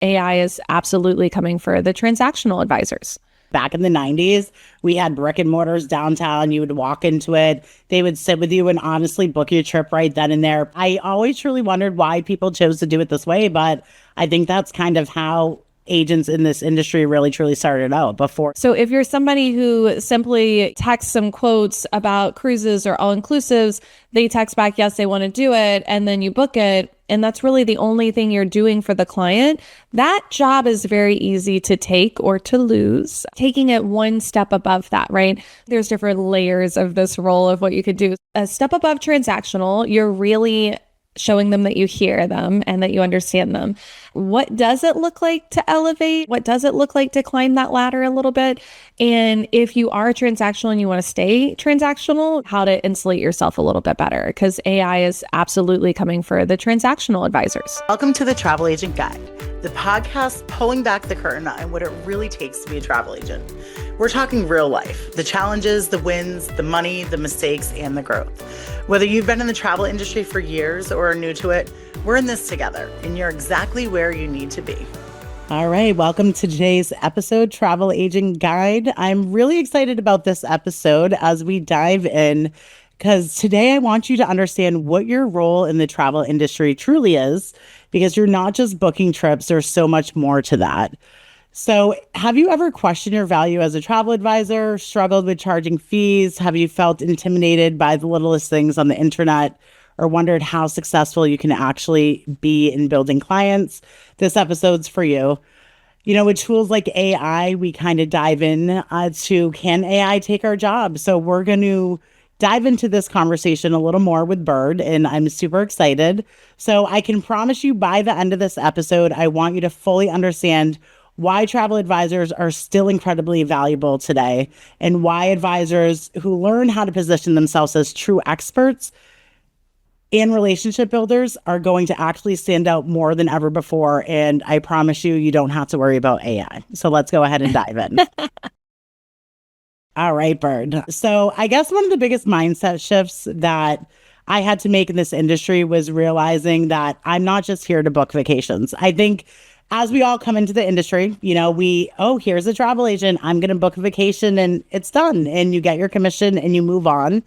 AI is absolutely coming for the transactional advisors. Back in the 90s, we had brick and mortars downtown. You would walk into it. They would sit with you and honestly book your trip right then and there. I always truly wondered why people chose to do it this way, but I think that's kind of how agents in this industry really truly started out before. So if you're somebody who simply texts some quotes about cruises or all-inclusives, they text back, yes, they want to do it, and then you book it, and that's really the only thing you're doing for the client, that job is very easy to take or to lose. Taking it one step above that, right? There's different layers of this role of what you could do. A step above transactional, you're really showing them that you hear them and that you understand them. What does it look like to elevate? What does it look like to climb that ladder a little bit? And if you are transactional and you want to stay transactional, how to insulate yourself a little bit better, because AI is absolutely coming for the transactional advisors. Welcome to the Travel Agent Guide, the podcast pulling back the curtain on what it really takes to be a travel agent. We're talking real life, the challenges, the wins, the money, the mistakes, and the growth. Whether you've been in the travel industry for years or are new to it, we're in this together, and you're exactly where you need to be. All right, welcome to today's episode, Travel Agent Guide. I'm really excited about this episode as we dive in, because today I want you to understand what your role in the travel industry truly is, because you're not just booking trips, there's so much more to that. So have you ever questioned your value as a travel advisor, struggled with charging fees? Have you felt intimidated by the littlest things on the internet, or wondered how successful you can actually be in building clients? This episode's for you. You know, with tools like AI, we kind of dive in to, can AI take our job? So we're going to dive into this conversation a little more with Bird, and I'm super excited. So I can promise you by the end of this episode, I want you to fully understand why travel advisors are still incredibly valuable today, and why advisors who learn how to position themselves as true experts and relationship builders are going to actually stand out more than ever before. And I promise you, you don't have to worry about AI. So let's go ahead and dive in. All right, Bird. So I guess one of the biggest mindset shifts that I had to make in this industry was realizing that I'm not just here to book vacations. I think as we all come into the industry, you know, here's a travel agent, I'm going to book a vacation and it's done. And you get your commission and you move on.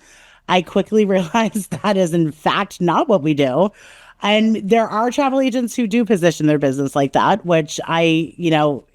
I quickly realized that is in fact not what we do. And there are travel agents who do position their business like that, which I,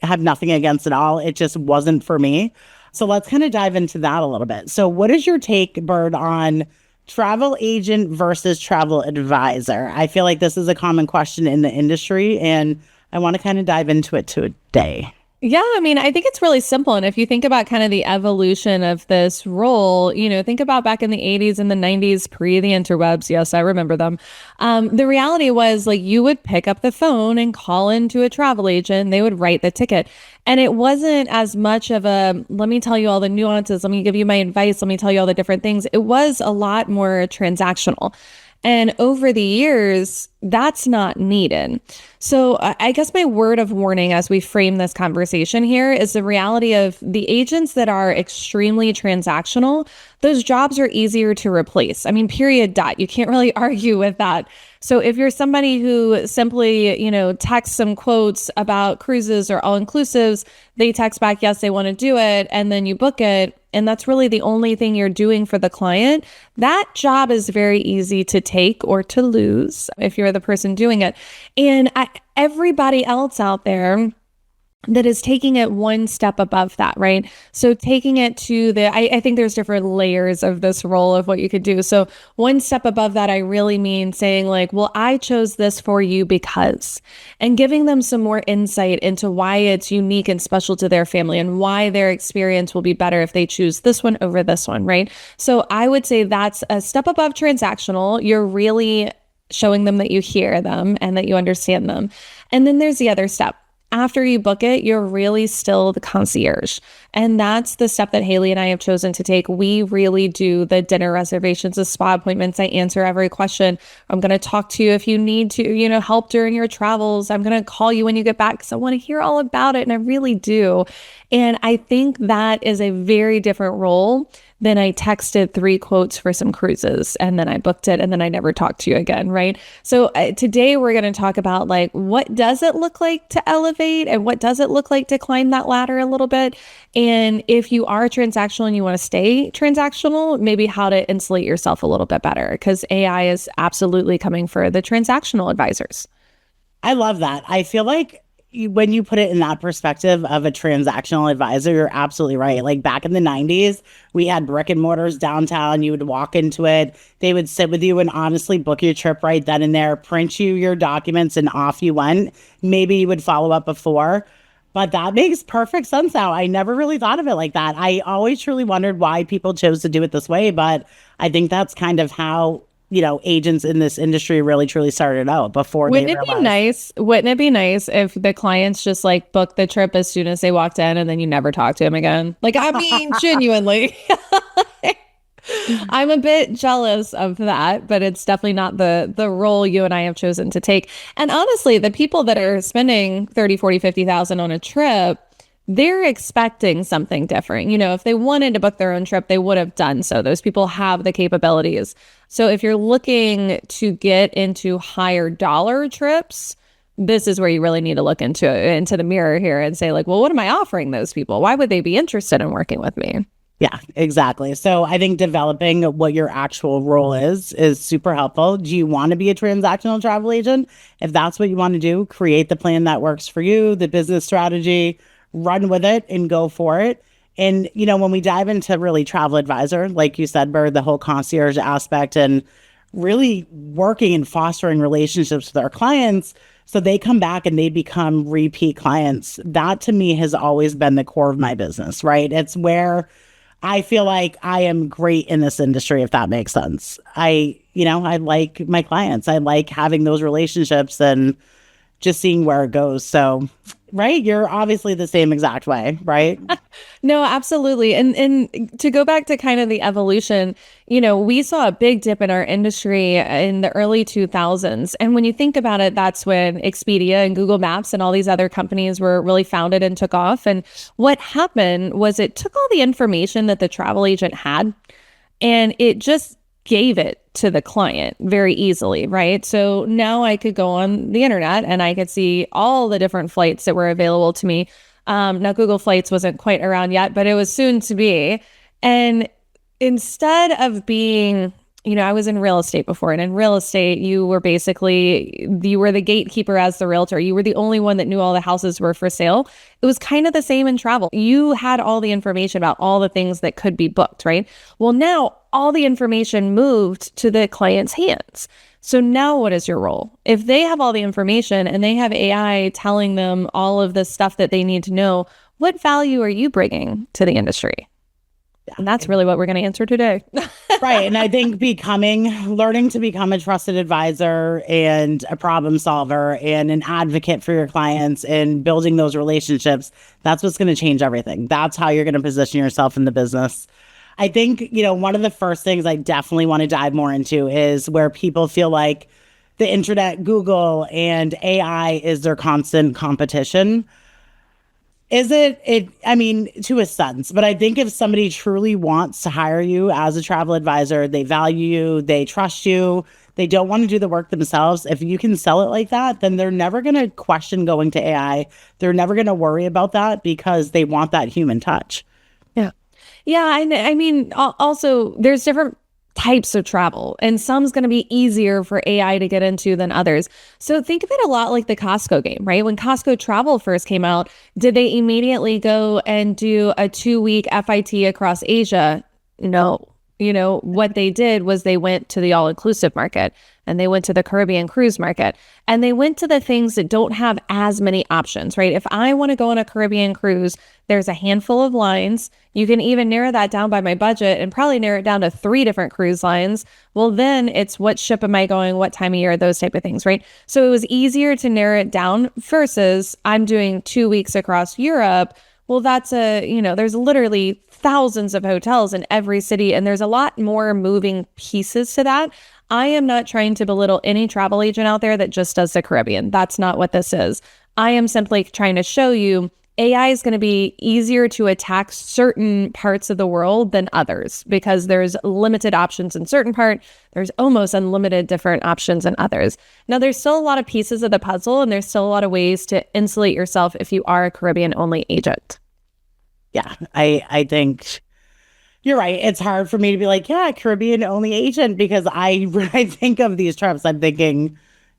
have nothing against at all. It just wasn't for me. So let's kind of dive into that a little bit. So what is your take, Bird, on travel agent versus travel advisor? I feel like this is a common question in the industry, and I want to kind of dive into it today. Yeah, I mean, I think it's really simple. And if you think about kind of the evolution of this role, think about back in the 80s and the 90s, pre the interwebs. Yes, I remember them. The reality was, like, you would pick up the phone and call into a travel agent. They would write the ticket. And it wasn't as much of a, let me tell you all the nuances. Let me give you my advice. Let me tell you all the different things. It was a lot more transactional. And over the years, that's not needed. So I guess my word of warning as we frame this conversation here is the reality of the agents that are extremely transactional, those jobs are easier to replace. I mean, period, dot. You can't really argue with that. So if you're somebody who simply, texts some quotes about cruises or all-inclusives, they text back, yes, they want to do it, and then you book it, and that's really the only thing you're doing for the client, that job is very easy to take or to lose if you're the person doing it. And everybody else out there that is taking it one step above that, right? So taking it to I think there's different layers of this role of what you could do. So one step above that, I really mean saying like, well, I chose this for you because, and giving them some more insight into why it's unique and special to their family and why their experience will be better if they choose this one over this one, right? So I would say that's a step above transactional. You're really showing them that you hear them and that you understand them. And then there's the other step. After you book it, you're really still the concierge. And that's the step that Haley and I have chosen to take. We really do the dinner reservations, the spa appointments. I answer every question. I'm going to talk to you if you need to, help during your travels. I'm going to call you when you get back because I want to hear all about it. And I really do. And I think that is a very different role then I texted 3 quotes for some cruises and then I booked it and then I never talked to you again, right? So today we're going to talk about like what does it look like to elevate and what does it look like to climb that ladder a little bit. And if you are transactional and you want to stay transactional, maybe how to insulate yourself a little bit better because AI is absolutely coming for the transactional advisors. I love that. I feel like when you put it in that perspective of a transactional advisor, you're absolutely right. Like back in the 90s, we had brick and mortars downtown. You would walk into it, they would sit with you and honestly book your trip right then and there, print you your documents, and off you went. Maybe you would follow up before. But that makes perfect sense now. I never really thought of it like that. I always truly wondered why people chose to do it this way, but I think that's kind of how, agents in this industry really truly started out before they Wouldn't it be realized. nice? Wouldn't it be nice if the clients just like booked the trip as soon as they walked in and then you never talk to them again? Like, I mean, genuinely. I'm a bit jealous of that, but it's definitely not the role you and I have chosen to take. And honestly, the people that are spending 30, 40, 50,000 on a trip, they're expecting something different. If they wanted to book their own trip, they would have done so. Those people have the capabilities. So if you're looking to get into higher dollar trips, this is where you really need to look into the mirror here and say like, well, what am I offering those people? Why would they be interested in working with me? Yeah, exactly. So I think developing what your actual role is super helpful. Do you want to be a transactional travel agent? If that's what you want to do, create the plan that works for you, the business strategy, run with it and go for it. And when we dive into really travel advisor, like you said, Bird, the whole concierge aspect and really working and fostering relationships with our clients so they come back and they become repeat clients. That to me has always been the core of my business, right? It's where I feel like I am great in this industry, if that makes sense. I like my clients. I like having those relationships and just seeing where it goes. So, right, you're obviously the same exact way, right? No, absolutely. And to go back to kind of the evolution, we saw a big dip in our industry in the early 2000s. And when you think about it, that's when Expedia and Google Maps and all these other companies were really founded and took off. And what happened was it took all the information that the travel agent had and it just gave it to the client very easily, right? So now I could go on the internet and I could see all the different flights that were available to me. Now, Google Flights wasn't quite around yet, but it was soon to be. And instead of being, I was in real estate before, and in real estate, you were the gatekeeper as the realtor. You were the only one that knew all the houses were for sale. It was kind of the same in travel. You had all the information about all the things that could be booked, right? Well, now all the information moved to the client's hands. So now what is your role? If they have all the information and they have AI telling them all of the stuff that they need to know, what value are you bringing to the industry? And that's really what we're going to answer today. Right. And I think learning to become a trusted advisor and a problem solver and an advocate for your clients and building those relationships, that's what's going to change everything. That's how you're going to position yourself in the business. I think, one of the first things I definitely want to dive more into is where people feel like the internet, Google, and AI is their constant competition. Is it, I mean, to a sense, but I think if somebody truly wants to hire you as a travel advisor, they value you, they trust you, they don't want to do the work themselves. If you can sell it like that, then they're never going to question going to AI. They're never going to worry about that because they want that human touch. Yeah. Yeah. And I mean, also, there's different types of travel, and some's going to be easier for AI to get into than others. So think of it a lot like the Costco game, right? When Costco Travel first came out, did they immediately go and do a 2-week FIT across Asia? No. What they did was they went to the all-inclusive market and they went to the Caribbean cruise market and they went to the things that don't have as many options, right? If I want to go on a Caribbean cruise, there's a handful of lines. You can even narrow that down by my budget and probably narrow it down to 3 different cruise lines. Well, then it's what ship am I going, what time of year, those type of things, right? So it was easier to narrow it down versus I'm doing 2 weeks across Europe. Well, there's literally thousands of hotels in every city, and there's a lot more moving pieces to that. I am not trying to belittle any travel agent out there that just does the Caribbean. That's not what this is. I am simply trying to show you AI is going to be easier to attack certain parts of the world than others because there's limited options in certain part. There's almost unlimited different options in others. Now, there's still a lot of pieces of the puzzle, and there's still a lot of ways to insulate yourself if you are a Caribbean only agent. Yeah, I think you're right. It's hard for me to be like, yeah, Caribbean only agent because when I think of these trips, I'm thinking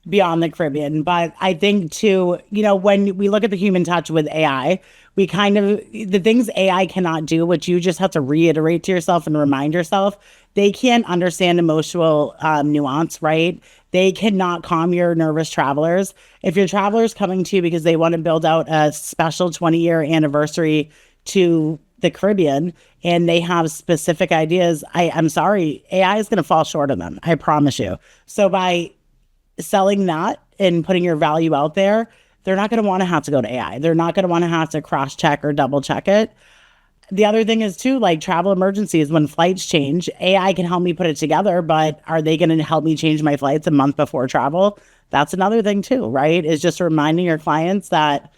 beyond the Caribbean. But I think too, when we look at the human touch with AI, we kind of the things AI cannot do, which you just have to reiterate to yourself and remind yourself, they can't understand emotional nuance, right? They cannot calm your nervous travelers. If your traveler's coming to you because they want to build out a special 20-year anniversary to the Caribbean and they have specific ideas, I'm sorry, AI is going to fall short of them. I promise you. So by selling that and putting your value out there, they're not going to want to have to go to AI. They're not going to want to have to cross check or double check it. The other thing is too, like travel emergencies, when flights change, AI can help me put it together, but are they going to help me change my flights a month before travel? That's another thing too, right? Is just reminding your clients that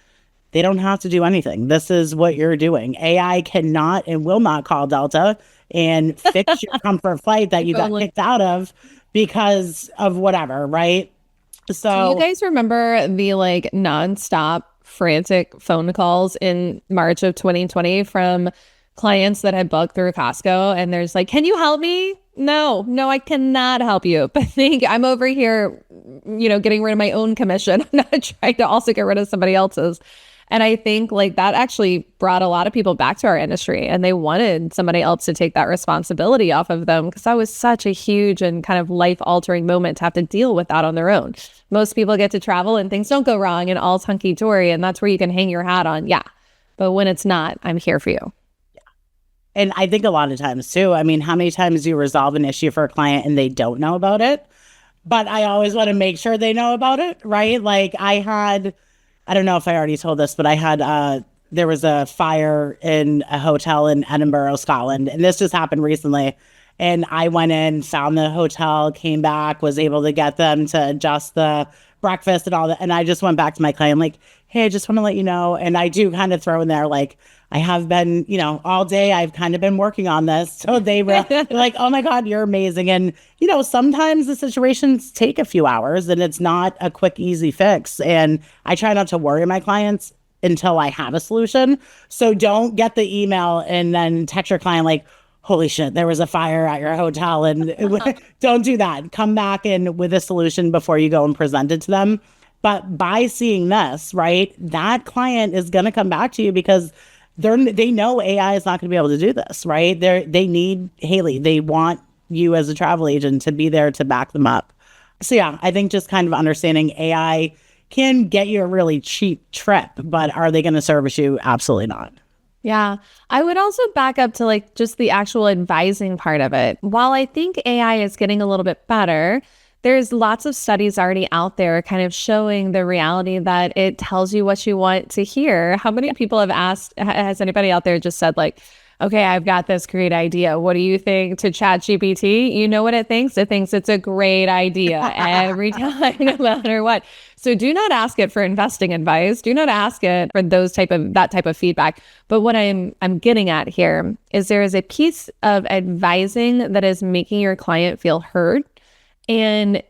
they don't have to do anything. This is what you're doing. AI cannot and will not call Delta and fix your comfort flight that you got Only. kicked out of because of whatever, right? Do you So, guys remember the like nonstop frantic phone calls in March of 2020 from clients that had booked through Costco? And there's like, can you help me? No, no, I cannot help you. But think I'm over here, getting rid of my own commission. I'm not trying to also get rid of somebody else's. And I think like that actually brought a lot of people back to our industry and they wanted somebody else to take that responsibility off of them because that was such a huge and kind of life altering moment to have to deal with that on their own. Most people get to travel and things don't go wrong and all's hunky dory. And that's where you can hang your hat on. Yeah. But when it's not, I'm here for you. and I think a lot of times too, I mean, how many times do you resolve an issue for a client and they don't know about it? But I always want to make sure they know about it, right? Like I don't know if I already told this, but there was a fire in a hotel in Edinburgh, Scotland, and this just happened recently. And I went in, found the hotel, came back, was able to get them to adjust the breakfast and all that. And I just went back to my client, like, hey, I just want to let you know. And I do kind of throw in there, like, I have been, all day I've kind of been working on this. So they're like, oh my God, you're amazing. And, sometimes the situations take a few hours and it's not a quick, easy fix. And I try not to worry my clients until I have a solution. So don't get the email and then text your client like, holy shit, there was a fire at your hotel. And don't do that. Come back in with a solution before you go and present it to them. But by seeing this, right, that client is going to come back to you because they know AI is not going to be able to do this, right? They need Haley. They want you as a travel agent to be there to back them up. So yeah, I think just kind of understanding AI can get you a really cheap trip, but are they going to service you? Absolutely not. Yeah. I would also back up to like just the actual advising part of it. While I think AI is getting a little bit better, there's lots of studies already out there kind of showing the reality that it tells you what you want to hear. How many people have asked, has anybody out there just said like, okay, I've got this great idea. What do you think to ChatGPT? You know what it thinks? It thinks it's a great idea every time, no matter what. So do not ask it for investing advice. Do not ask it for that type of feedback. But what I'm getting at here is there is a piece of advising that is making your client feel heard. And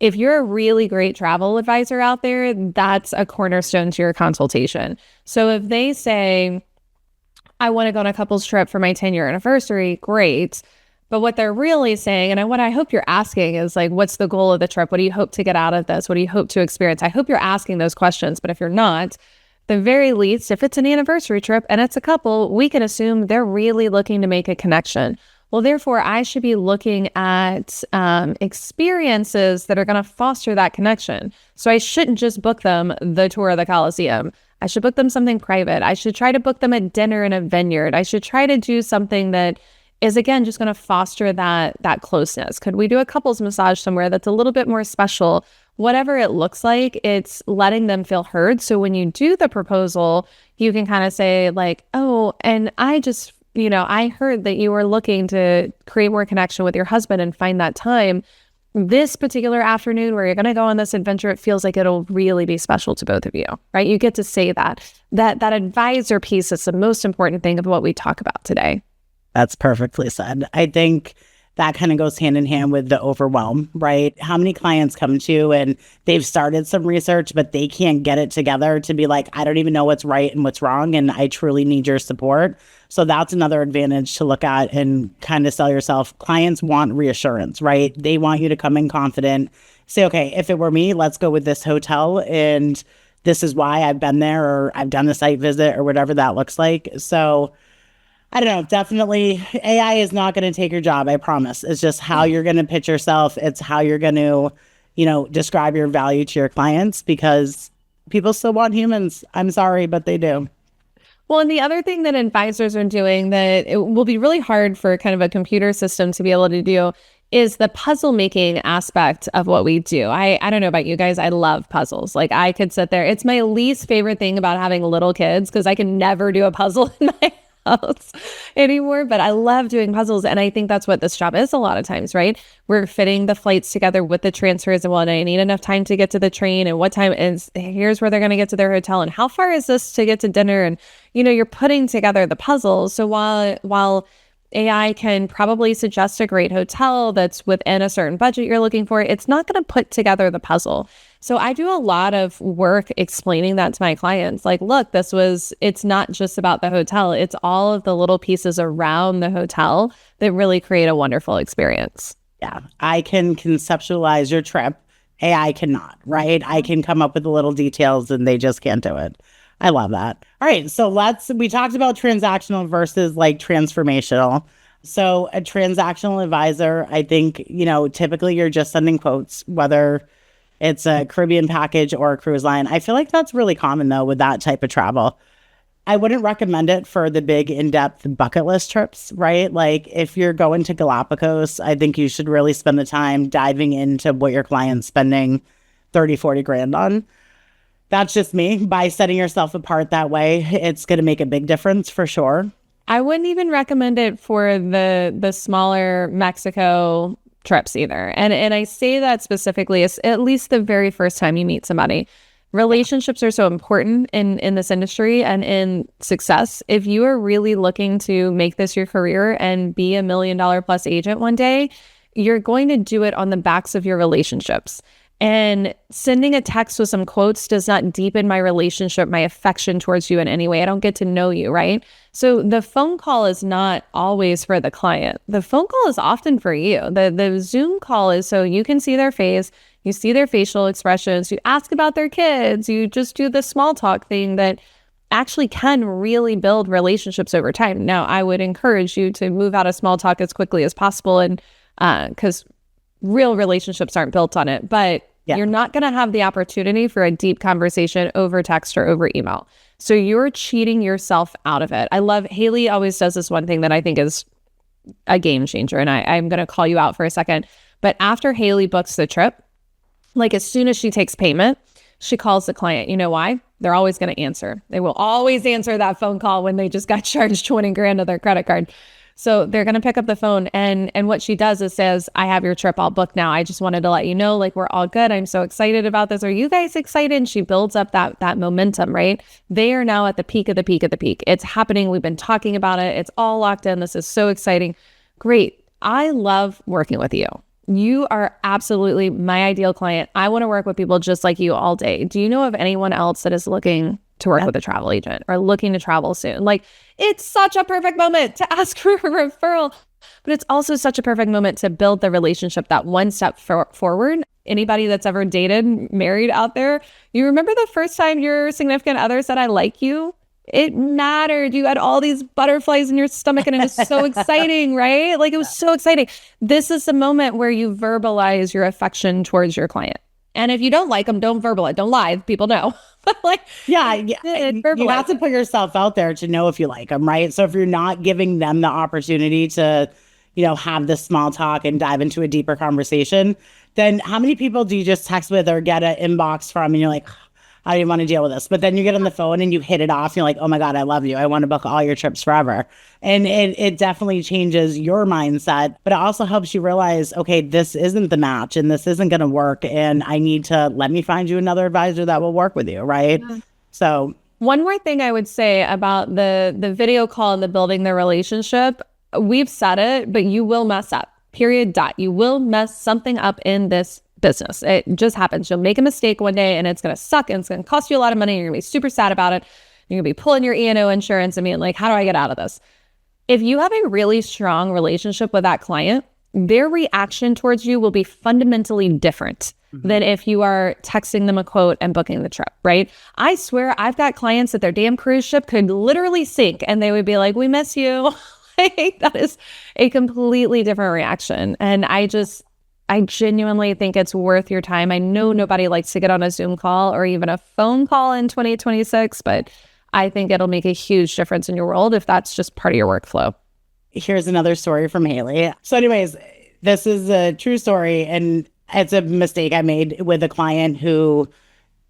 if you're a really great travel advisor out there, that's a cornerstone to your consultation. So if they say, I want to go on a couples trip for my 10-year anniversary, great. But what they're really saying, and what I hope you're asking is like, what's the goal of the trip? What do you hope to get out of this? What do you hope to experience? I hope you're asking those questions. But if you're not, the very least, if it's an anniversary trip and it's a couple, we can assume they're really looking to make a connection. Well, therefore, I should be looking at experiences that are going to foster that connection. So I shouldn't just book them the tour of the Coliseum. I should book them something private. I should try to book them a dinner in a vineyard. I should try to do something that is, again, just going to foster that closeness. Could we do a couples massage somewhere that's a little bit more special? Whatever it looks like, it's letting them feel heard. So when you do the proposal, you can kind of say like, oh, and I just I heard that you were looking to create more connection with your husband and find that time. this particular afternoon where you're going to go on this adventure, it feels like it'll really be special to both of you, right? You get to say that advisor piece is the most important thing of what we talk about today. That's perfectly said. I think that kind of goes hand in hand with the overwhelm, right? How many clients come to you and they've started some research, but they can't get it together to be like, I don't even know what's right and what's wrong, and I truly need your support. So that's another advantage to look at and kind of sell yourself. Clients want reassurance, right? They want you to come in confident, say, okay, if it were me, let's go with this hotel, and this is why I've been there, or I've done the site visit, or whatever that looks like. So I don't know. Definitely, AI is not going to take your job. I promise. It's just how you're going to pitch yourself. It's how you're going to, describe your value to your clients, because people still want humans. I'm sorry, but they do. Well, and the other thing that advisors are doing that it will be really hard for kind of a computer system to be able to do is the puzzle making aspect of what we do. I don't know about you guys. I love puzzles. Like I could sit there. It's my least favorite thing about having little kids because I can never do a puzzle in my house anymore, but I love doing puzzles. And I think that's what this job is a lot of times, right? We're fitting the flights together with the transfers and, well, I need enough time to get to the train, and what time is, here's where they're going to get to their hotel, and how far is this to get to dinner? And, you're putting together the puzzles. So while AI can probably suggest a great hotel that's within a certain budget you're looking for, it's not going to put together the puzzle. So I do a lot of work explaining that to my clients. Like, look, it's not just about the hotel. It's all of the little pieces around the hotel that really create a wonderful experience. Yeah, I can conceptualize your trip. AI cannot, right? I can come up with the little details and they just can't do it. I love that. All right. So we talked about transactional versus like transformational. So a transactional advisor, I think, typically you're just sending quotes, whether it's a Caribbean package or a cruise line. I feel like that's really common though with that type of travel. I wouldn't recommend it for the big in-depth bucket list trips, right? Like if you're going to Galapagos, I think you should really spend the time diving into what your client's spending 30, 40 grand on. That's just me. By setting yourself apart that way, it's going to make a big difference for sure. I wouldn't even recommend it for the smaller Mexico trips either. And I say that specifically, as at least the very first time you meet somebody. Relationships are so important in this industry and in success. If you are really looking to make this your career and be $1 million plus agent one day, you're going to do it on the backs of your relationships. And sending a text with some quotes does not deepen my relationship, my affection towards you in any way. I don't get to know you, right? So the phone call is not always for the client. The phone call is often for you. The Zoom call is so you can see their face, you see their facial expressions, you ask about their kids, you just do the small talk thing that actually can really build relationships over time. Now, I would encourage you to move out of small talk as quickly as possible, and because real relationships aren't built on it, but you're not going to have the opportunity for a deep conversation over text or over email. So you're cheating yourself out of it. I love, Haley always does this one thing that I think is a game changer, and I'm going to call you out for a second. But after Haley books the trip, like as soon as she takes payment, she calls the client. You know why? They're always going to answer. They will always answer that phone call when they just got charged 20 grand of their credit card. So they're going to pick up the phone, and what she does is says, I have your trip all booked now. I just wanted to let you know, like, we're all good. I'm so excited about this. Are you guys excited? And she builds up that momentum, right? They are now at the peak of the peak of the peak. It's happening. We've been talking about it. It's all locked in. This is so exciting. Great. I love working with you. You are absolutely my ideal client. I want to work with people just like you all day. Do you know of anyone else that is looking to work with a travel agent or looking to travel soon? Like, it's such a perfect moment to ask for a referral, but it's also such a perfect moment to build the relationship that one step forward. Anybody that's ever dated, married out there, you remember the first time your significant other said, I like you? It mattered. You had all these butterflies in your stomach and it was so exciting, right? Like, it was so exciting. This is the moment where you verbalize your affection towards your client. And if you don't like them, don't verbalize. Don't lie. People know. But like, you have to put yourself out there to know if you like them, right? So if you're not giving them the opportunity to, have this small talk and dive into a deeper conversation, then how many people do you just text with or get an inbox from and you're like, I don't even want to deal with this. But then you get on the phone and you hit it off. You're like, oh my God, I love you. I want to book all your trips forever. And it definitely changes your mindset, but it also helps you realize, okay, this isn't the match and this isn't going to work. And I need to let me find you another advisor that will work with you. Right. Yeah. So One more thing I would say about the video call and the building the relationship, we've said it, but you will mess up. Period. Dot. You will mess something up in this business. It just happens. You'll make a mistake one day and it's going to suck and it's going to cost you a lot of money. And you're going to be super sad about it. You're going to be pulling your E&O insurance and being like, how do I get out of this? If you have a really strong relationship with that client, their reaction towards you will be fundamentally different than if you are texting them a quote and booking the trip, right? I swear I've got clients that their damn cruise ship could literally sink and they would be like, we miss you. Like, that is a completely different reaction. And I genuinely think it's worth your time. I know nobody likes to get on a Zoom call or even a phone call in 2026, but I think it'll make a huge difference in your world if that's just part of your workflow. here's another story from Haley. So anyways, this is a true story and it's a mistake I made with a client who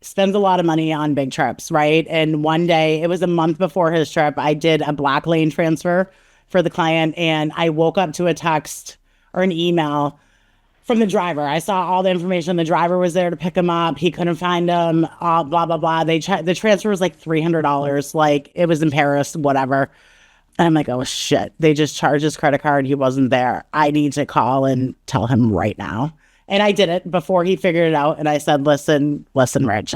spends a lot of money on big trips, right? And one day, it was a month before his trip, I did a black lane transfer for the client and I woke up to a text or an email from the driver. I saw all the information. The driver was there to pick him up. He couldn't find him, blah, blah, blah. The transfer was like $300. Like it was in Paris, whatever. And I'm like, oh shit, they just charged his credit card. He wasn't there. I need to call and tell him right now. And I did it before he figured it out. And I said, listen, Rich,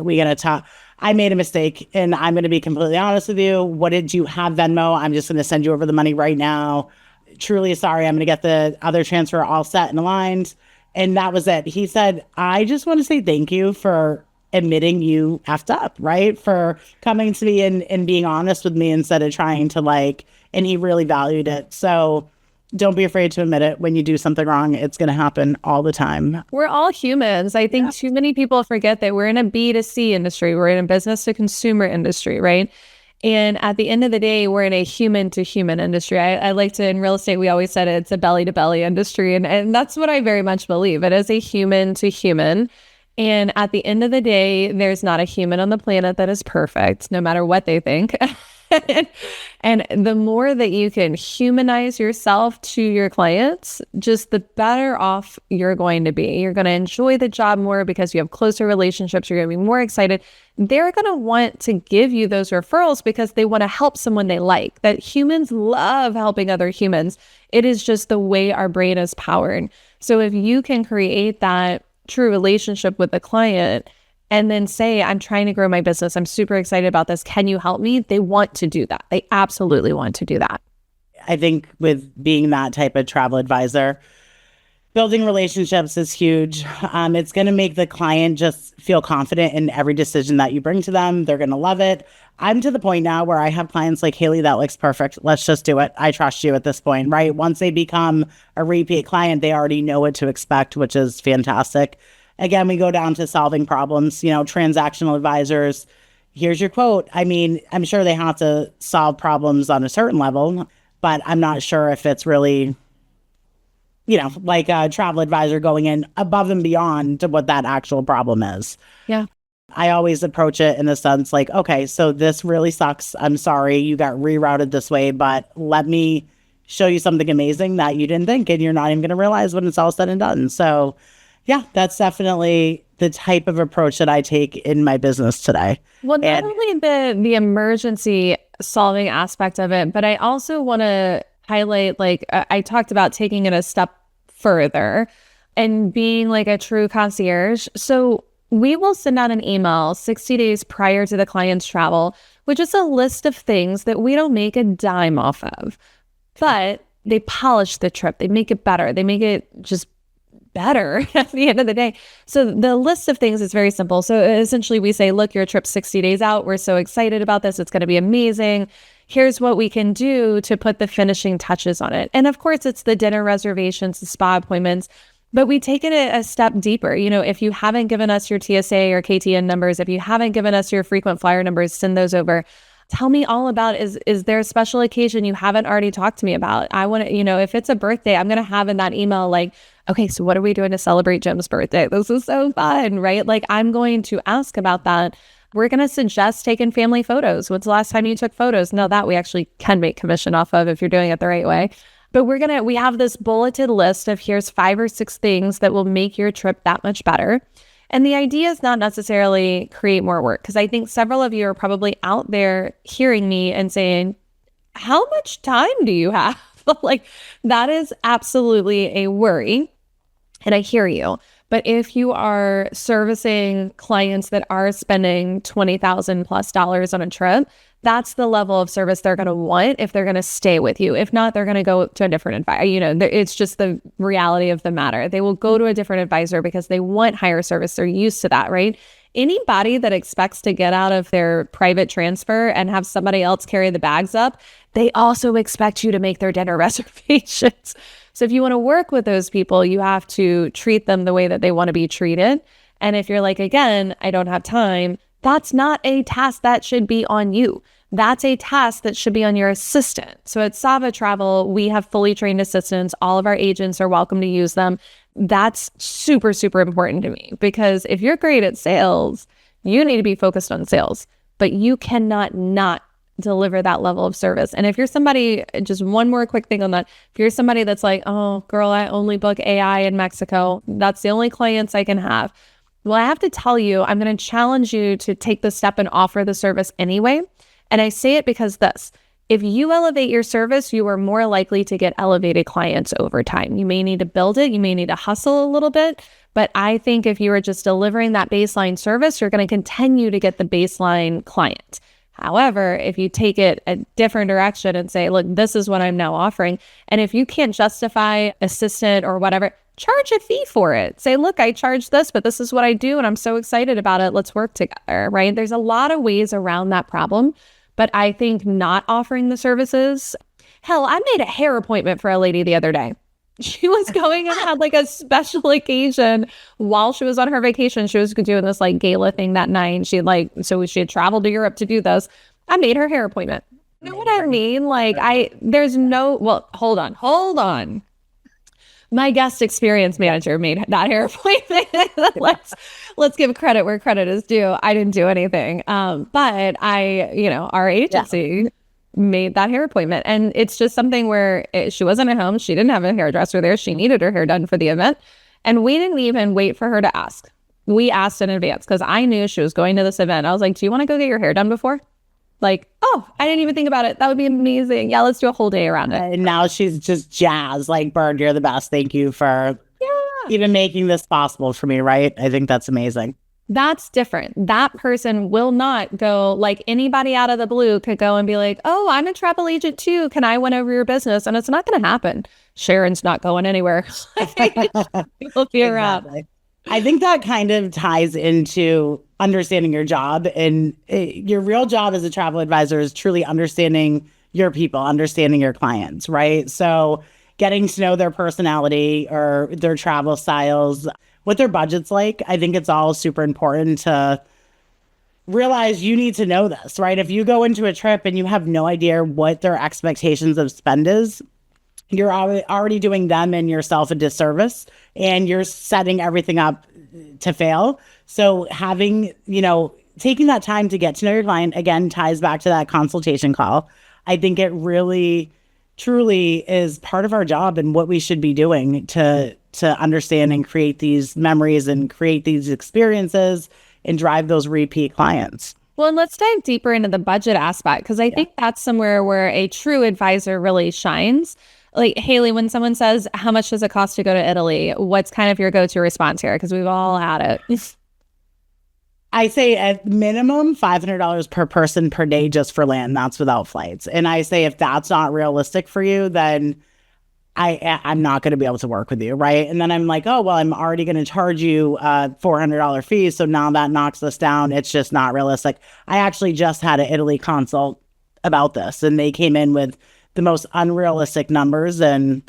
we gotta talk. I made a mistake and I'm gonna be completely honest with you. What did you have Venmo? I'm just gonna send you over the money right now. Truly sorry. I'm gonna get the other transfer all set and aligned. And that was it. He said, I just want to say thank you for admitting you effed up, right? For coming to me and being honest with me instead of trying to and he really valued it. So don't be afraid to admit it when you do something wrong. It's going to happen all the time. We're all humans. I think too many people forget that we're in a B2C industry. We're in a business to consumer industry, right? And at the end of the day, we're in a human to human industry. I like to, in real estate, we always said it's a belly to belly industry. And that's what I very much believe. It is a human to human. And at the end of the day, there's not a human on the planet that is perfect, no matter what they think. And the more that you can humanize yourself to your clients, just the better off you're going to be. You're going to enjoy the job more because you have closer relationships. You're going to be more excited. They're going to want to give you those referrals because they want to help someone they like. That humans love helping other humans. It is just the way our brain is powered. So if you can create that true relationship with the client and then say, I'm trying to grow my business. I'm super excited about this. Can you help me? They want to do that. They absolutely want to do that. I think with being that type of travel advisor, building relationships is huge. It's going to make the client just feel confident in every decision that you bring to them. They're going to love it. I'm to the point now where I have clients like, Haley, that looks perfect. Let's just do it. I trust you at this point, right? Once they become a repeat client, they already know what to expect, which is fantastic. Again, we go down to solving problems, transactional advisors. Here's your quote. I mean, I'm sure they have to solve problems on a certain level, but I'm not sure if it's really, like a travel advisor going in above and beyond to what that actual problem is. Yeah. I always approach it in the sense like, okay, so this really sucks. I'm sorry you got rerouted this way, but let me show you something amazing that you didn't think, and you're not even going to realize when it's all said and done. So yeah, that's definitely the type of approach that I take in my business today. Well, not only the emergency solving aspect of it, but I also want to highlight, I talked about taking it a step further and being like a true concierge. So we will send out an email 60 days prior to the client's travel, which is a list of things that we don't make a dime off of, but they polish the trip. They make it better. They make it just better at the end of the day. So the list of things is very simple. So essentially we say, look, your trip's 60 days out. We're so excited about this. It's going to be amazing. Here's what we can do to put the finishing touches on it. And of course, it's the dinner reservations, the spa appointments, but we take it a step deeper. If you haven't given us your TSA or KTN numbers, if you haven't given us your frequent flyer numbers, send those over. Tell me all about, is there a special occasion you haven't already talked to me about? I want to, if it's a birthday, I'm going to have in that email, Okay, so what are we doing to celebrate Jim's birthday? This is so fun, right? Like, I'm going to ask about that. We're going to suggest taking family photos. When's the last time you took photos? No, that we actually can make commission off of if you're doing it the right way. But we have this bulleted list of here's 5 or 6 things that will make your trip that much better. And the idea is not necessarily create more work, because I think several of you are probably out there hearing me and saying, how much time do you have? Like, that is absolutely a worry. And I hear you. But if you are servicing clients that are spending $20,000+ on a trip, that's the level of service they're going to want if they're going to stay with you. If not, they're going to go to a different advisor. It's just the reality of the matter. They will go to a different advisor because they want higher service. They're used to that, right? Anybody that expects to get out of their private transfer and have somebody else carry the bags up, they also expect you to make their dinner reservations. So if you want to work with those people, you have to treat them the way that they want to be treated. And if you're like, again, I don't have time, that's not a task that should be on you. That's a task that should be on your assistant. So at Sava Travel, we have fully trained assistants. All of our agents are welcome to use them. That's super, super important to me, because if you're great at sales, you need to be focused on sales, but you cannot not deliver that level of service. And if you're somebody, just one more quick thing on that, if you're somebody that's like, oh, girl, I only book AI in Mexico, that's the only clients I can have. Well, I have to tell you, I'm going to challenge you to take the step and offer the service anyway. And I say it because if you elevate your service, you are more likely to get elevated clients over time. You may need to build it. You may need to hustle a little bit. But I think if you are just delivering that baseline service, you're going to continue to get the baseline client. However, if you take it a different direction and say, look, this is what I'm now offering. And if you can't justify assistant or whatever, charge a fee for it. Say, look, I charge this, but this is what I do. And I'm so excited about it. Let's work together, right? There's a lot of ways around that problem. But I think not offering the services, hell, I made a hair appointment for a lady the other day. She was going and had like a special occasion while she was on her vacation. She was doing this like gala thing that night. She had traveled to Europe to do this. I made her hair appointment. You know what I mean? Like hold on. My guest experience manager made that hair appointment. Let's give credit where credit is due. I didn't do anything. But our agency made that hair appointment. And it's just something where she wasn't at home. She didn't have a hairdresser there. She needed her hair done for the event. And we didn't even wait for her to ask. We asked in advance because I knew she was going to this event. I was like, do you want to go get your hair done before? Like, oh, I didn't even think about it. That would be amazing. Yeah, let's do a whole day around it. And now she's just jazzed. Like, Bird, you're the best. Thank you for even making this possible for me, right? I think that's amazing. That's different. That person will not go, like anybody out of the blue could go and be like, oh, I'm a travel agent too. Can I win over your business? And it's not going to happen. Sharon's not going anywhere. We'll be around. Exactly. I think that kind of ties into understanding your job. And your real job as a travel advisor is truly understanding your people, understanding your clients, right? So getting to know their personality or their travel styles, what their budget's like. I think it's all super important to realize you need to know this, right? If you go into a trip and you have no idea what their expectations of spend is, you're already doing them and yourself a disservice, and you're setting everything up to fail. So taking that time to get to know your client, again, ties back to that consultation call. I think it really, truly is part of our job and what we should be doing to understand and create these memories and create these experiences and drive those repeat clients. Well, and let's dive deeper into the budget aspect, because I think that's somewhere where a true advisor really shines. Like, Haley, when someone says, how much does it cost to go to Italy? What's kind of your go-to response here? Because we've all had it. I say at minimum $500 per person per day just for land. That's without flights. And I say if that's not realistic for you, then I'm not going to be able to work with you, right? And then I'm like, oh, well, I'm already going to charge you a $400 fee. So now that knocks us down. It's just not realistic. I actually just had an Italy consult about this, and they came in with the most unrealistic numbers, and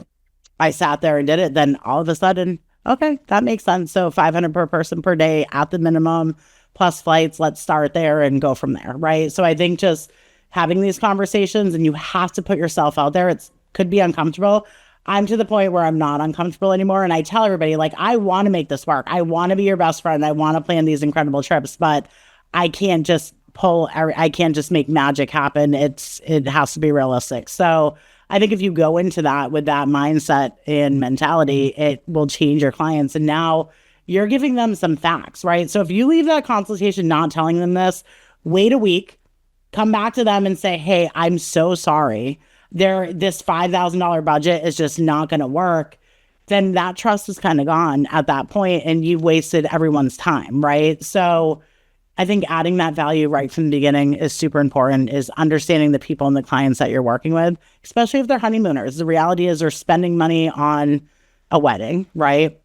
I sat there and did it. Then all of a sudden, okay, that makes sense. So 500 per person per day at the minimum plus flights. Let's start there and go from there, right? So I think just having these conversations, and you have to put yourself out there. It could be uncomfortable. I'm to the point where I'm not uncomfortable anymore. And I tell everybody, like, I want to make this work. I want to be your best friend. I want to plan these incredible trips, but I can't just I can't just make magic happen. It has to be realistic. So I think if you go into that with that mindset and mentality, it will change your clients. And now you're giving them some facts, right? So if you leave that consultation not telling them this, wait a week, come back to them and say, hey, I'm so sorry. This $5,000 budget is just not going to work. Then that trust is kind of gone at that point and you've wasted everyone's time, right? So I think adding that value right from the beginning is super important, is understanding the people and the clients that you're working with, especially if they're honeymooners. The reality is they're spending money on a wedding, right?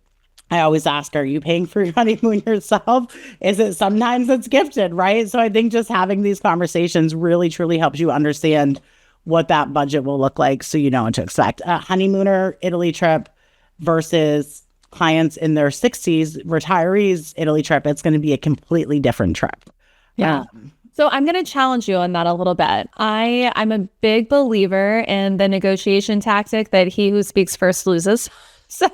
I always ask, are you paying for your honeymoon yourself? Is it sometimes it's gifted, right? So I think just having these conversations really, truly helps you understand what that budget will look like so you know what to expect. A honeymooner Italy trip versus clients in their 60s, retirees Italy trip, it's going to be a completely different trip. Yeah. So I'm going to challenge you on that a little bit. I'm a big believer in the negotiation tactic that he who speaks first loses. So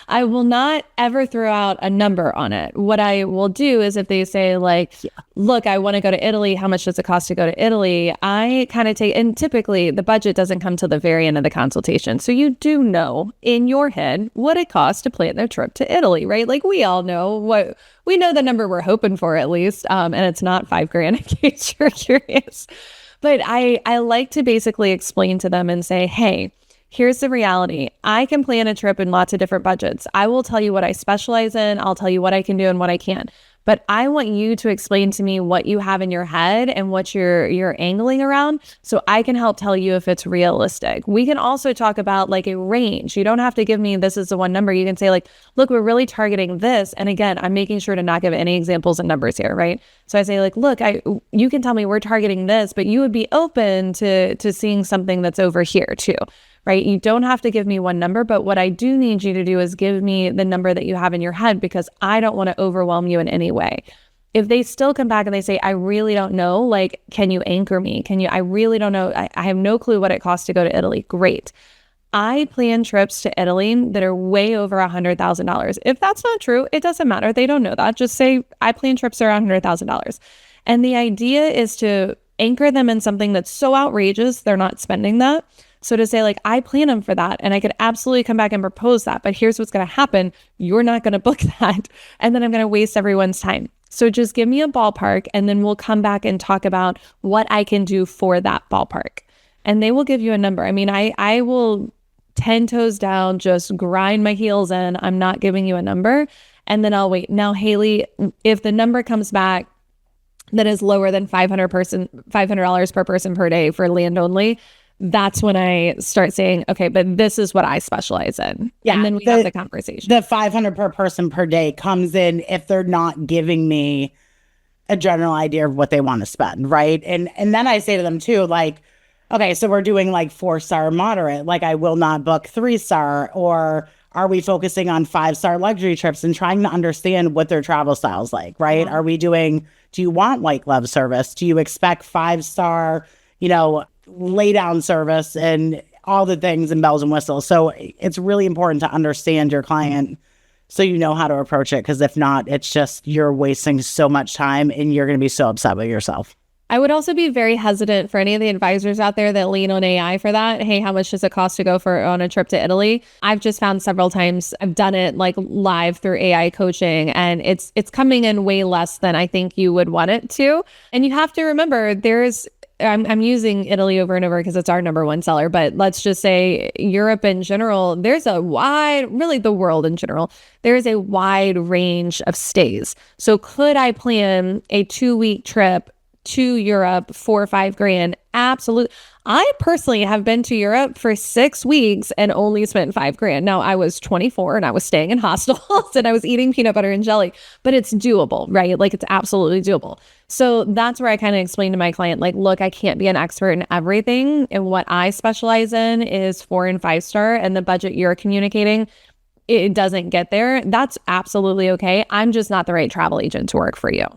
I will not ever throw out a number on it. What I will do is if they say like, look, I want to go to Italy. How much does it cost to go to Italy? I kind of take, and typically the budget doesn't come till the very end of the consultation. So you do know in your head what it costs to plan their trip to Italy, right? Like we all know we know the number we're hoping for at least. And it's not $5,000 in case you're curious. But I like to basically explain to them and say, hey, here's the reality. I can plan a trip in lots of different budgets. I will tell you what I specialize in. I'll tell you what I can do and what I can't. But I want you to explain to me what you have in your head and what you're angling around so I can help tell you if it's realistic. We can also talk about like a range. You don't have to give me this is the one number. You can say like, look, we're really targeting this. And again, I'm making sure to not give any examples and numbers here, right? So I say like, look, you can tell me we're targeting this, but you would be open to seeing something that's over here too. Right? You don't have to give me one number, but what I do need you to do is give me the number that you have in your head because I don't want to overwhelm you in any way. If they still come back and they say, I really don't know, like, can you anchor me? I really don't know. I have no clue what it costs to go to Italy. Great. I plan trips to Italy that are way over $100,000. If that's not true, it doesn't matter. They don't know that. Just say, I plan trips around $100,000. And the idea is to anchor them in something that's so outrageous, they're not spending that. So to say like, I plan them for that and I could absolutely come back and propose that, but here's what's going to happen. You're not going to book that. And then I'm going to waste everyone's time. So just give me a ballpark and then we'll come back and talk about what I can do for that ballpark. And they will give you a number. I mean, I will 10 toes down, just grind my heels in. I'm not giving you a number. And then I'll wait. Now, Haley, if the number comes back that is lower than $500 per person per day for land only, that's when I start saying, okay, but this is what I specialize in. Yeah, and then we have the conversation. The 500 per person per day comes in if they're not giving me a general idea of what they want to spend, right? And then I say to them too, like, okay, so we're doing like 4-star moderate, like I will not book 3-star, or are we focusing on 5-star luxury trips and trying to understand what their travel style's like, right? Yeah. Do you want white glove service? Do you expect 5-star, lay down service and all the things and bells and whistles? So it's really important to understand your client so you know how to approach it. Because if not, it's just you're wasting so much time and you're going to be so upset with yourself. I would also be very hesitant for any of the advisors out there that lean on AI for that. Hey, how much does it cost to go on a trip to Italy? I've just found several times I've done it like live through AI coaching and it's coming in way less than I think you would want it to. And you have to remember I'm using Italy over and over because it's our number one seller, but let's just say Europe in general, really the world in general, there is a wide range of stays. So could I plan a 2-week trip to Europe for $5,000? Absolutely. I personally have been to Europe for 6 weeks and only spent $5,000. Now I was 24 and I was staying in hostels and I was eating peanut butter and jelly, but it's doable, right? Like it's absolutely doable. So that's where I kind of explain to my client, like, look, I can't be an expert in everything. And what I specialize in is 4 and 5-star, and the budget you're communicating, it doesn't get there. That's absolutely okay. I'm just not the right travel agent to work for you.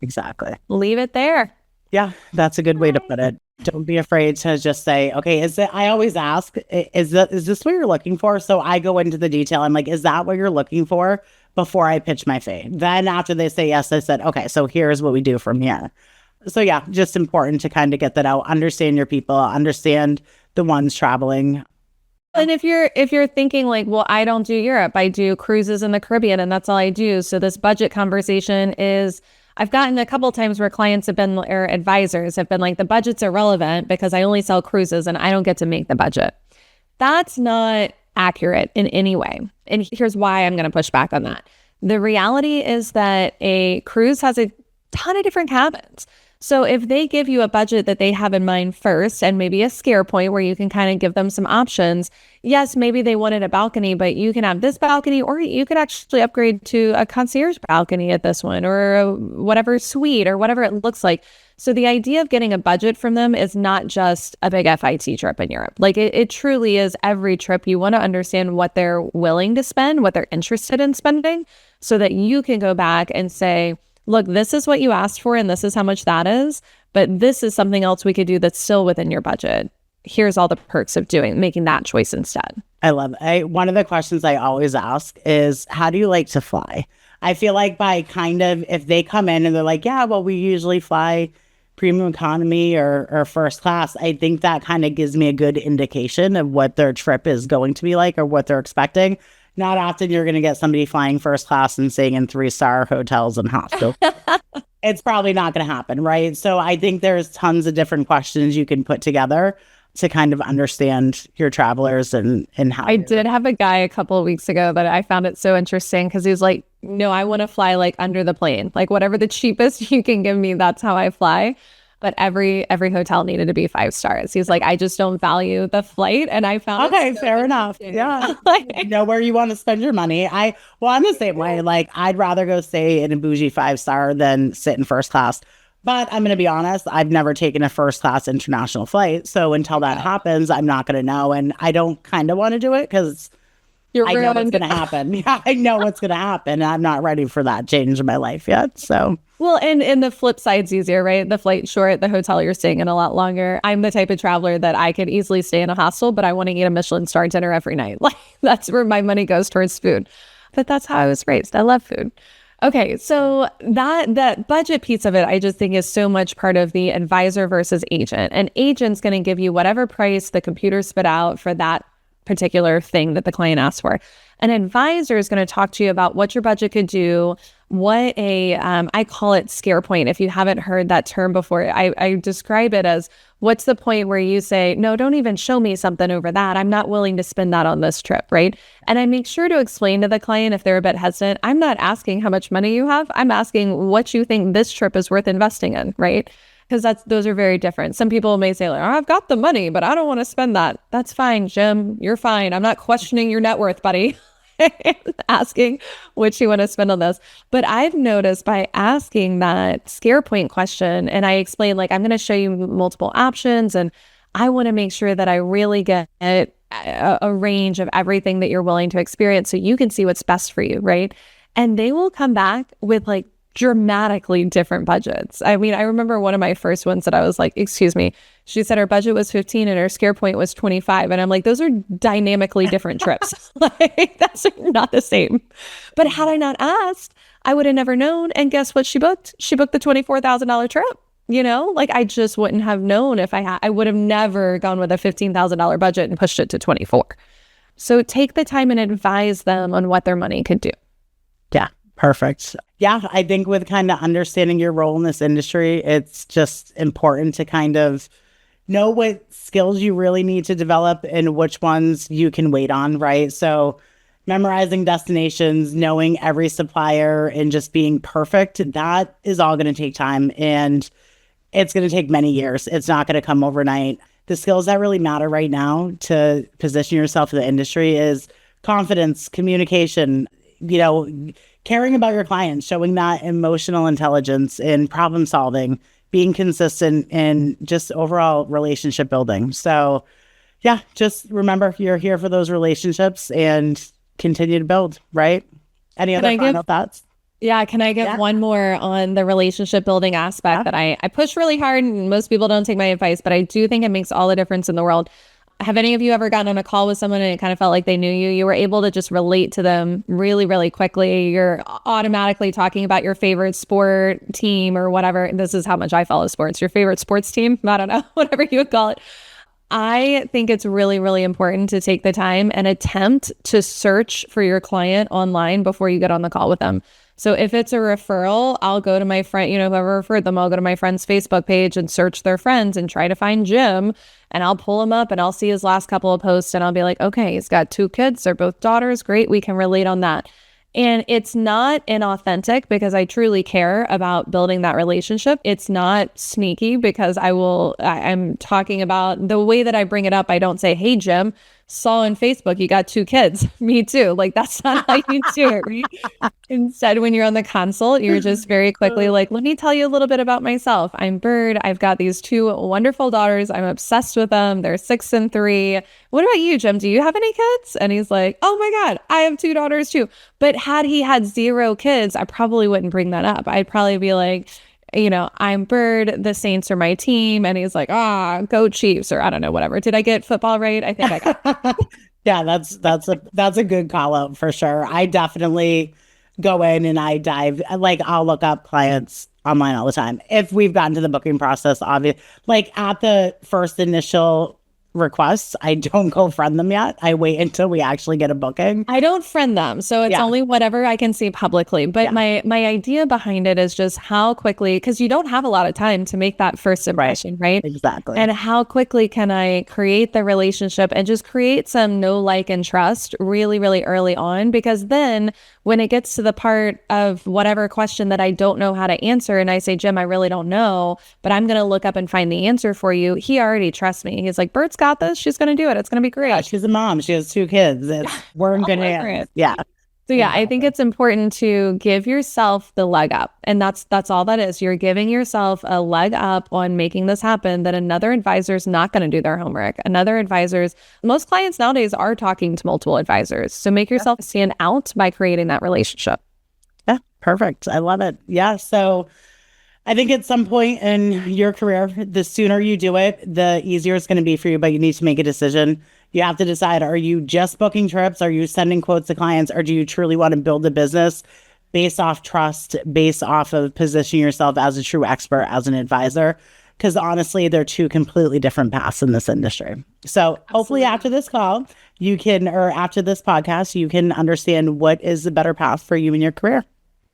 Exactly. Leave it there. Yeah, that's a good way to put it. Don't be afraid to just say, okay, is it, I always ask, is this what you're looking for? So I go into the detail. I'm like, is that what you're looking for before I pitch my fee? Then after they say yes, I said, okay, so here's what we do from here. So yeah, just important to kind of get that out, understand your people, understand the ones traveling. And if you're thinking like, well, I don't do Europe, I do cruises in the Caribbean and that's all I do. So this budget conversation is I've gotten a couple of times where clients have been or advisors have been like, the budget's irrelevant because I only sell cruises and I don't get to make the budget. That's not accurate in any way. And here's why I'm going to push back on that. The reality is that a cruise has a ton of different cabins. So if they give you a budget that they have in mind first and maybe a scare point where you can kind of give them some options, yes, maybe they wanted a balcony, but you can have this balcony or you could actually upgrade to a concierge balcony at this one or whatever suite or whatever it looks like. So the idea of getting a budget from them is not just a big FIT trip in Europe. Like it truly is every trip. You want to understand what they're willing to spend, what they're interested in spending, so that you can go back and say, look, this is what you asked for and this is how much that is, but this is something else we could do that's still within your budget. Here's all the perks of making that choice instead. I love it. One of the questions I always ask is, how do you like to fly? I feel like by kind of, if they come in and they're like, yeah, well, we usually fly premium economy or first class, I think that kind of gives me a good indication of what their trip is going to be like or what they're expecting. Not often you're going to get somebody flying first class and staying in 3-star hotels and hostels. It's probably not going to happen, right? So I think there's tons of different questions you can put together to kind of understand your travelers and how. I did have a guy a couple of weeks ago that I found it so interesting because he was like, no, I want to fly like under the plane, like whatever the cheapest you can give me, that's how I fly. But every hotel needed to be 5 stars. He's like, I just don't value the flight. And I found okay, fair enough. Yeah. You know where you want to spend your money. I'm the same way. Like, I'd rather go stay in a bougie 5-star than sit in first class. But I'm going to be honest, I've never taken a first class international flight. So until that happens, I'm not going to know. And I don't kind of want to do it because I know what's going to happen. Yeah, I know what's going to happen. I'm not ready for that change in my life yet. So. Well, and the flip side's easier, right? The flight short, the hotel you're staying in a lot longer. I'm the type of traveler that I could easily stay in a hostel, but I want to eat a Michelin star dinner every night. Like that's where my money goes towards food. But that's how I was raised. I love food. Okay, so that budget piece of it, I just think is so much part of the advisor versus agent. An agent's going to give you whatever price the computer spit out for that particular thing that the client asked for. An advisor is going to talk to you about what your budget could do, what I call it scare point. If you haven't heard that term before, I describe it as what's the point where you say, no, don't even show me something over that. I'm not willing to spend that on this trip, right? And I make sure to explain to the client if they're a bit hesitant, I'm not asking how much money you have. I'm asking what you think this trip is worth investing in, right? Because those are very different. Some people may say, like, oh, I've got the money, but I don't want to spend that. That's fine, Jim. You're fine. I'm not questioning your net worth, buddy. Asking what you want to spend on this. But I've noticed by asking that scare point question, and I explain, like, I'm going to show you multiple options, and I want to make sure that I really get a range of everything that you're willing to experience so you can see what's best for you, right? And they will come back with like dramatically different budgets. I mean, I remember one of my first ones that I was like, excuse me, she said her budget was 15 and her scare point was 25. And I'm like, those are dynamically different trips. Like, that's not the same. But had I not asked, I would have never known. And guess what she booked? She booked the $24,000 trip. You know, like I just wouldn't have known if I would have never gone with a $15,000 budget and pushed it to 24. So take the time and advise them on what their money could do. Yeah. Perfect. Yeah, I think with kind of understanding your role in this industry, it's just important to kind of know what skills you really need to develop and which ones you can wait on, right? So memorizing destinations, knowing every supplier and just being perfect, that is all going to take time and it's going to take many years. It's not going to come overnight. The skills that really matter right now to position yourself in the industry is confidence, communication, caring about your clients, showing that emotional intelligence and problem solving, being consistent, and just overall relationship building. So yeah, just remember you're here for those relationships and continue to build, right? Any other final thoughts? Yeah, can I give one more on the relationship building aspect that I push really hard and most people don't take my advice, but I do think it makes all the difference in the world. Have any of you ever gotten on a call with someone and it kind of felt like they knew you? You were able to just relate to them really, really quickly. You're automatically talking about your favorite sport team or whatever. This is how much I follow sports. Your favorite sports team? I don't know, whatever you would call it. I think it's really, really important to take the time and attempt to search for your client online before you get on the call with them. So if it's a referral, I'll go to my friend, whoever referred them, I'll go to my friend's Facebook page and search their friends and try to find Jim. And I'll pull him up and I'll see his last couple of posts and I'll be like, okay, he's got 2 kids. They're both daughters. Great. We can relate on that. And it's not inauthentic because I truly care about building that relationship. It's not sneaky because I'm talking about the way that I bring it up. I don't say, hey, Jim, saw on Facebook, you got 2 kids. Me too. Like, that's not how you do it, right? Instead, when you're on the consult, you're just very quickly like, let me tell you a little bit about myself. I'm Bird. I've got these 2 wonderful daughters. I'm obsessed with them. They're 6 and 3. What about you, Jim? Do you have any kids? And he's like, oh my God, I have 2 daughters too. But had he had 0 kids, I probably wouldn't bring that up. I'd probably be like, I'm Bird, the Saints are my team. And he's like, go Chiefs, or I don't know, whatever. Did I get football right? I think I got it. Yeah, that's a good call out for sure. I definitely go in and I dive, like I'll look up clients online all the time. If we've gotten to the booking process, obviously, like at the first initial requests, I don't go friend them yet. I wait until we actually get a booking. I don't friend them. So it's only whatever I can see publicly. But my idea behind it is just how quickly, because you don't have a lot of time to make that first impression, right? Exactly. And how quickly can I create the relationship and just create some know, like, and trust really, really early on? Because then when it gets to the part of whatever question that I don't know how to answer, and I say, Jim, I really don't know, but I'm going to look up and find the answer for you. He already trusts me. He's like, Bert's got this. She's going to do it. It's going to be great. Yeah, she's a mom. She has 2 kids. We're in good hands. Yeah. So yeah, I think it's important to give yourself the leg up. And that's all that is. You're giving yourself a leg up on making this happen that another advisor is not going to do their homework. Most clients nowadays are talking to multiple advisors. So make yourself stand out by creating that relationship. Yeah, perfect. I love it. Yeah. So I think at some point in your career, the sooner you do it, the easier it's going to be for you, but you need to make a decision. You have to decide, are you just booking trips? Are you sending quotes to clients? Or do you truly want to build a business based off trust, based off of positioning yourself as a true expert, as an advisor? Because honestly, they're 2 completely different paths in this industry. So hopefully after this call, after this podcast, you can understand what is the better path for you in your career.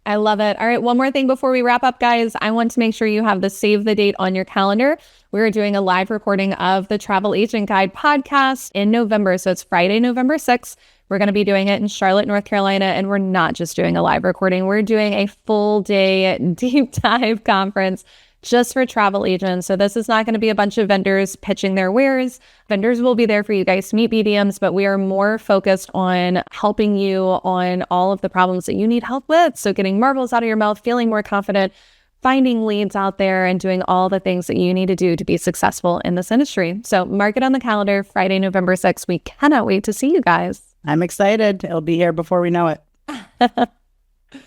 I love it. All right. One more thing before we wrap up, guys. I want to make sure you have the save the date on your calendar. We're doing a live recording of the Travel Agent Guide podcast in November. So it's Friday, November 6th. We're going to be doing it in Charlotte, North Carolina. And we're not just doing a live recording. We're doing a full day deep dive conference just for travel agents. So this is not going to be a bunch of vendors pitching their wares. Vendors will be there for you guys to meet BDMs, but we are more focused on helping you on all of the problems that you need help with. So getting marbles out of your mouth, feeling more confident, finding leads out there, and doing all the things that you need to do to be successful in this industry. So mark it on the calendar, Friday, November 6th. We cannot wait to see you guys. I'm excited. It'll be here before we know it.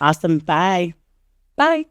Awesome. Bye. Bye.